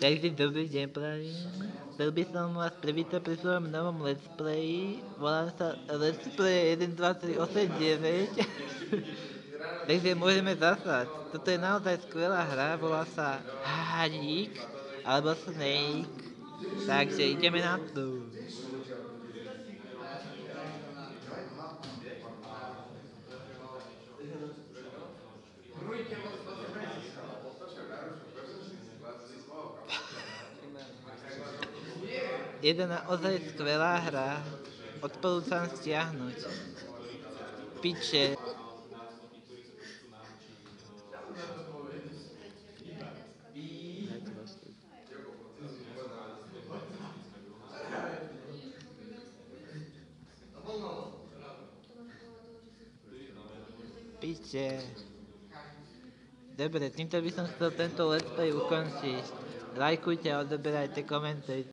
Takže dobrý deň prajem. Chcel by som vás privítať pri svojom novom let's playi. Volám sa Let's Play 1, 2, 3, 8, 9. Takže môžeme zasať. Toto je naozaj skvelá hra, volá sa Hádik alebo Snake. Takže ideme na to. Je to naozaj skvelá hra. Odporúčam stiahnuť. Piče. Piče. Dobre, týmto by som chcel tento let's play ukončiť. Lajkujte, odoberajte, komentujte.